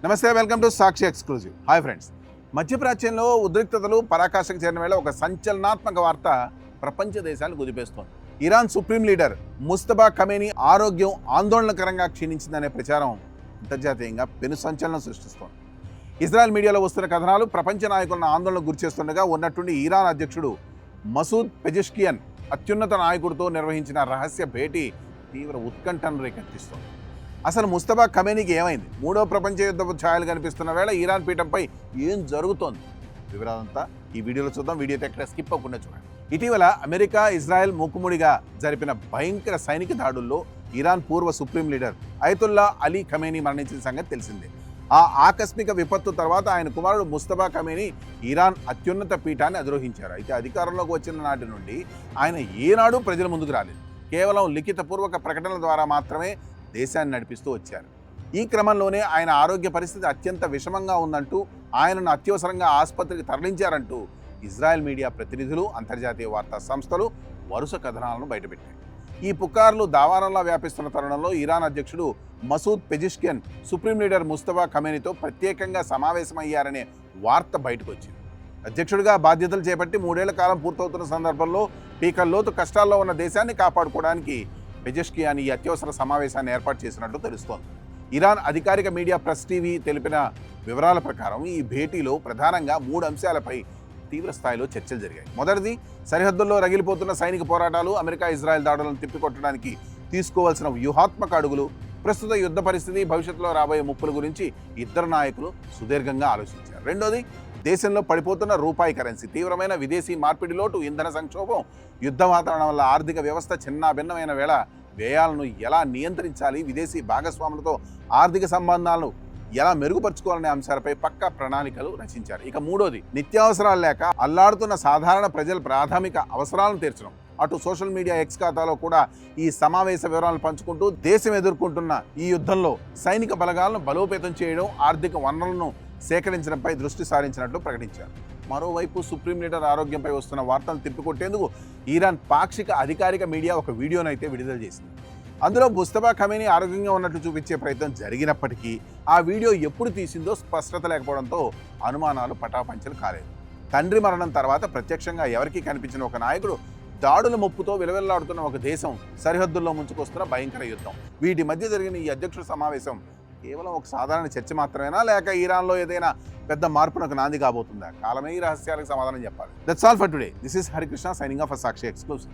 నమస్తే, welcome to Sakshi exclusive. Hi friends, మధ్యప్రాచ్యంలో ఉద్రిక్తతలు పరాకాష్ఠకు చేరిన వేళ ఒక సంచలనాత్మక వార్త ప్రపంచ దేశాలను కుదిపేస్తోంది. Iran supreme leader Mustafa Khamenei ఆరోగ్యం ఆందోళనకరంగా క్షీణించిందనే ప్రచారం అంతర్జాతీయంగా పెను సంచలనం సృష్టిస్తోంది. ఇజ్రాయెల్ మీడియాలో వస్తున్న కథనాలు ప్రపంచ నాయకులను ఆందోళనకు గురిచేస్తుండగా ఉన్నట్టుండి ఇరాన్ అధ్యక్షుడు మసూద్ పెజెష్కియన్ అత్యున్నత నాయకుడితో నిర్వహించిన రహస్య భేటీ తీవ్ర ఉత్కంఠను రేకెత్తిస్తోంది. అసలు ముస్తఫా ఖమేనీకి ఏమైంది? మూడో ప్రపంచ యుద్ధపు ఛాయలు కనిపిస్తున్న వేళ ఇరాన్ పీఠంపై ఏం జరుగుతోంది? వివరాలంతా ఈ వీడియోలో చూద్దాం. వీడియోతో ఎక్కడ స్కిప్ అవ్వకుండా చూడండి. ఇటీవల అమెరికా, ఇజ్రాయెల్ మూకుముడిగా జరిపిన భయంకర సైనిక దాడుల్లో ఇరాన్ పూర్వ supreme leader Ayatollah Ali Khamenei మరణించిన సంగతి తెలిసిందే. ఆ ఆకస్మిక విపత్తు తర్వాత ఆయన కుమారుడు ముస్తఫా ఖమేనీ ఇరాన్ అత్యున్నత పీఠాన్ని అధిరోహించారు. అయితే అధికారంలోకి వచ్చిన నాటి నుండి ఆయన ఏనాడు ప్రజల ముందుకు రాలేదు. కేవలం లిఖితపూర్వక ప్రకటనల ద్వారా మాత్రమే దేశాన్ని నడిపిస్తూ వచ్చారు. ఈ క్రమంలోనే ఆయన ఆరోగ్య పరిస్థితి అత్యంత విషమంగా ఉందంటూ ఆయనను అత్యవసరంగా ఆసుపత్రికి తరలించారంటూ ఇజ్రాయెల్ మీడియా ప్రతినిధులు, అంతర్జాతీయ వార్తా సంస్థలు వరుస కథనాలను బయటపెట్టాయి. ఈ పుకార్లు దావానంలా వ్యాపిస్తున్న తరుణంలో ఇరాన్ అధ్యక్షుడు Masoud Pezeshkian supreme leader Mustafa ఖమేనీతో ప్రత్యేకంగా సమావేశమయ్యారనే వార్త బయటకు వచ్చింది. అధ్యక్షుడిగా బాధ్యతలు చేపట్టి 3 ఏళ్ల కాలం పూర్తవుతున్న సందర్భంలో పీకల్లోతు కష్టాల్లో ఉన్న దేశాన్ని కాపాడుకోవడానికి పెజెష్కియాన్ ఈ అత్యవసర సమావేశాన్ని ఏర్పాటు చేసినట్లు తెలుస్తోంది. ఇరాన్ అధికారిక మీడియా ప్రెస్ టీవీ తెలిపిన వివరాల ప్రకారం ఈ భేటీలో ప్రధానంగా 3 అంశాలపై తీవ్ర స్థాయిలో చర్చలు జరిగాయి. మొదటిది, సరిహద్దుల్లో రగిలిపోతున్న సైనిక పోరాటాలు, అమెరికా ఇజ్రాయెల్ దాడులను తిప్పికొట్టడానికి తీసుకోవాల్సిన వ్యూహాత్మక అడుగులు, ప్రస్తుత యుద్ధ పరిస్థితి, భవిష్యత్తులో రాబోయే ముప్పుల గురించి ఇద్దరు నాయకులు సుదీర్ఘంగా ఆలోచించారు. రెండోది, దేశంలో పడిపోతున్న రూపాయి కరెన్సీ, తీవ్రమైన విదేశీ మార్పిడి లోటు, ఇంధన సంక్షోభం, యుద్ధ వాతావరణం వల్ల ఆర్థిక వ్యవస్థ చిన్నాభిన్నమైన వేళ వ్యయాలను ఎలా నియంత్రించాలి, విదేశీ భాగస్వాములతో ఆర్థిక సంబంధాలను ఎలా మెరుగుపరుచుకోవాలనే అంశాలపై పక్కా ప్రణాళికలు రచించారు. ఇక మూడోది, నిత్యావసరాలు లేక అల్లాడుతున్న సాధారణ ప్రజల ప్రాథమిక అవసరాలను తీర్చడం. అటు సోషల్ మీడియా ఎక్స్ ఖాతాలో కూడా ఈ సమావేశ వివరాలను పంచుకుంటూ దేశం ఎదుర్కొంటున్న ఈ యుద్ధంలో సైనిక బలగాలను బలోపేతం చేయడం, ఆర్థిక వనరులను సేకరించడంపై దృష్టి సారించినట్లు ప్రకటించారు. మరోవైపు సుప్రీం లీడర్ ఆరోగ్యంపై వస్తున్న వార్తలను తిప్పికొట్టేందుకు ఇరాన్ పాక్షిక అధికారిక మీడియా ఒక వీడియోనైతే విడుదల చేసింది. అందులో ముస్తఫా ఖమేనీ ఆరోగ్యంగా ఉన్నట్లు చూపించే ప్రయత్నం జరిగినప్పటికీ ఆ వీడియో ఎప్పుడు తీసిందో స్పష్టత లేకపోవడంతో అనుమానాలు పటాపంచలు కాలేదు. తండ్రి మరణం తర్వాత ప్రత్యక్షంగా ఎవరికీ కనిపించిన ఒక నాయకుడు, దాడుల ముప్పుతో విలవిల్లాడుతున్న ఒక దేశం, సరిహద్దుల్లో ముంచుకొస్తున్న భయంకర యుద్ధం, వీటి మధ్య జరిగిన ఈ అధ్యక్షుల సమావేశం కేవలం ఒక సాధారణ చర్చ మాత్రమేనా, లేక ఇరాన్లో ఏదైనా పెద్ద మార్పునకు నాంది కాబోతుందా? కాలమే ఈ రహస్యాలకు సమాధానం చెప్పాలి. That's all for today. This is Harikrishna signing off for Sakshi exclusive.